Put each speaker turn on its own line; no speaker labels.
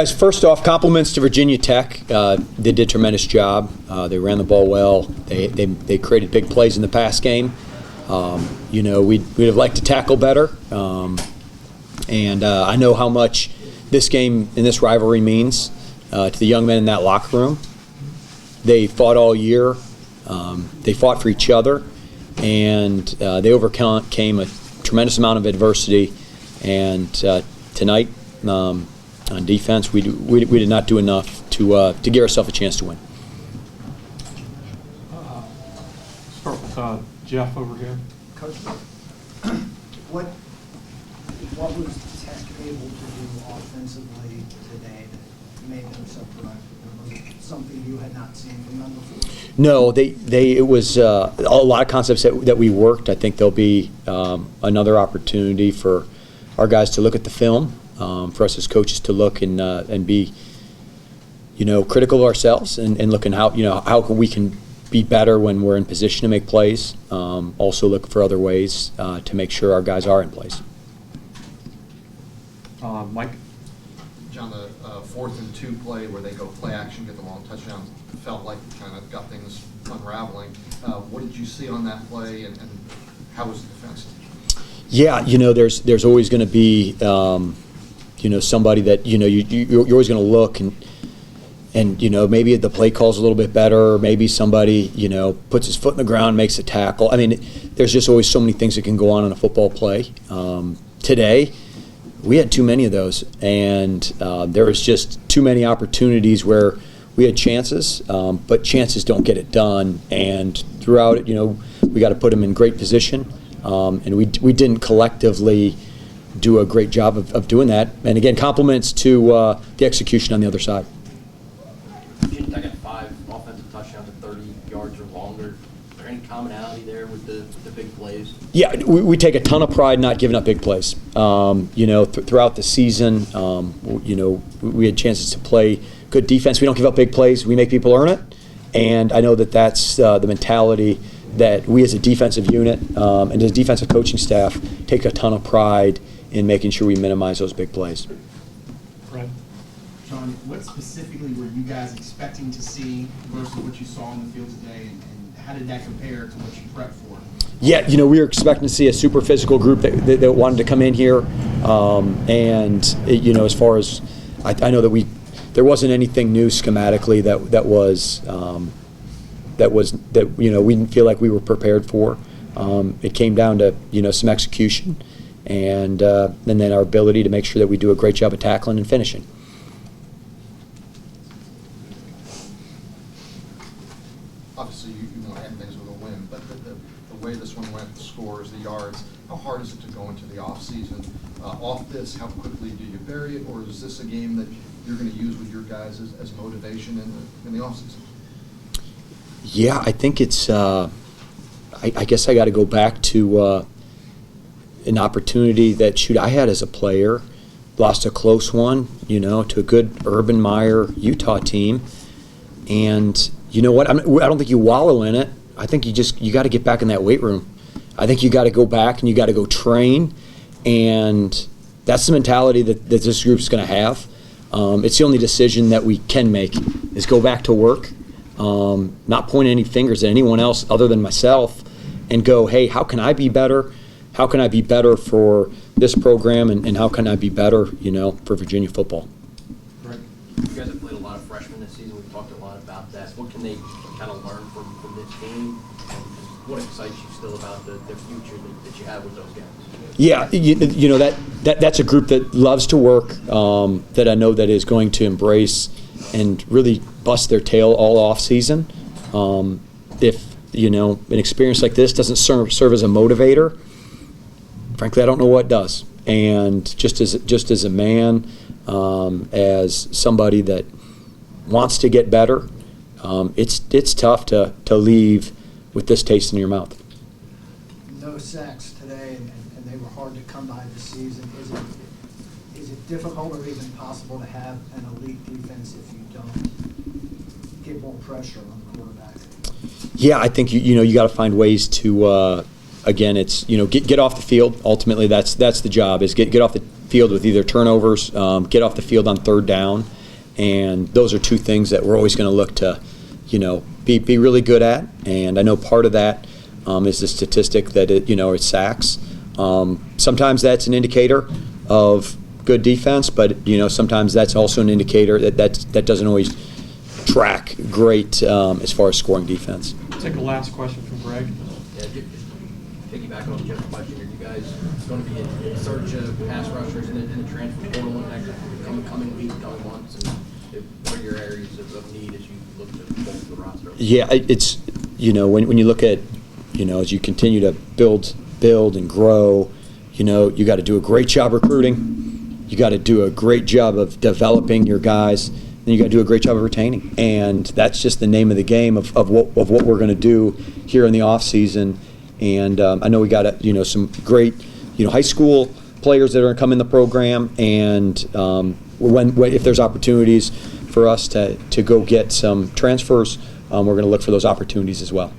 Guys, first off, compliments to Virginia Tech. They did a tremendous job. They ran the ball well. They created big plays in the pass game. We'd have liked to tackle better. And I know how much this game and this rivalry means to the young men in that locker room. They fought all year. They fought for each other. And they overcame a tremendous amount of adversity. And tonight, on defense, we did not do enough to give ourselves a chance to win.
Start with Jeff over here.
Coach, what was Tech able to do offensively today that made them so productive? Was it something you had not seen from them before?
No, it was a lot of concepts that we worked. I think there'll be another opportunity for our guys to look at the film, for us as coaches to look and be, critical of ourselves and looking how we can be better when we're in position to make plays. Also look for other ways to make sure our guys are in place.
Mike?
John, the 4th and 2 play where they go play action, get the long touchdown, felt like we kind of got things unraveling. What did you see on that play, and how was the defense?
Yeah, there's always going to be, somebody that, you're always going to look and maybe the play call's a little bit better, or maybe somebody, puts his foot in the ground, makes a tackle. I mean, there's just always so many things that can go on in a football play. Today, we had too many of those, and there was just too many opportunities where we had chances, but chances don't get it done. And throughout it, we got to put them in great position, and we didn't collectively do a great job of doing that. And again, compliments to the execution on the other side.
I got 5 offensive touchdowns at 30 yards or longer. Is there any commonality there with the big plays?
Yeah, we take a ton of pride not giving up big plays. Throughout the season, we had chances to play good defense. We don't give up big plays. We make people earn it. And I know that's the mentality that we as a defensive unit and as a defensive coaching staff take a ton of pride in making sure we minimize those big plays.
Right.
John, what specifically were you guys expecting to see versus what you saw on the field today, and how did that compare to what you prepped for?
Yeah, we were expecting to see a super physical group that wanted to come in here, and as far as I know that there wasn't anything new schematically that we didn't feel like we were prepared for. It came down to some execution, and then our ability to make sure that we do a great job of tackling and finishing.
Obviously, you want to end things with a win, but the way this one went, the scores, the yards, how hard is it to go into the offseason? Off this, how quickly do you bury it, or is this a game that you're going to use with your guys as motivation in the offseason?
Yeah, I think it's I guess I got to go back to an opportunity that I had as a player, lost a close one, to a good Urban Meyer Utah team, and you know what? I don't think you wallow in it. I think you got to get back in that weight room. I think you got to go back and you got to go train, and that's the mentality that this group's going to have. It's the only decision that we can make is go back to work, not point any fingers at anyone else other than myself, and go, hey, how can I be better? How can I be better for this program, and how can I be better, for Virginia football?
Right. You guys have played a lot of freshmen this season. We've talked a lot about that. What can they kind of learn from this game? And what excites you still about the future that you have with those guys?
Yeah, that's a group that loves to work, that I know that is going to embrace and really bust their tail all off season. If an experience like this doesn't serve as a motivator, frankly, I don't know what does. And just as a man, as somebody that wants to get better, it's tough to leave with this taste in your mouth.
No sacks today, and they were hard to come by this season. Is it difficult or even possible to have an elite defense if you don't get more pressure on the quarterback?
Yeah, I think you got to find ways to again, it's get off the field. Ultimately, that's the job, is get off field with either turnovers, get off the field on third down, and those are two things that we're always going to look to, be really good at. And I know part of that is the statistic that it's sacks. Sometimes that's an indicator of good defense, but sometimes that's also an indicator that doesn't always track great as far as scoring defense.
Take a last question from Greg.
Yeah, piggyback on Jeff's question, are you guys going to be in search of pass rushers in the transfer portal in the next coming week, coming months? And what are your areas of need as you look to bolster the roster?
Yeah, it's when you look at as you continue to build and grow, you got to do a great job recruiting. You got to do a great job of developing your guys. And you got to do a great job of retaining. And that's just the name of the game of what we're going to do here in the off season. And I know we got some great high school players that are going to come in the program. And if there's opportunities for us to go get some transfers, we're going to look for those opportunities as well.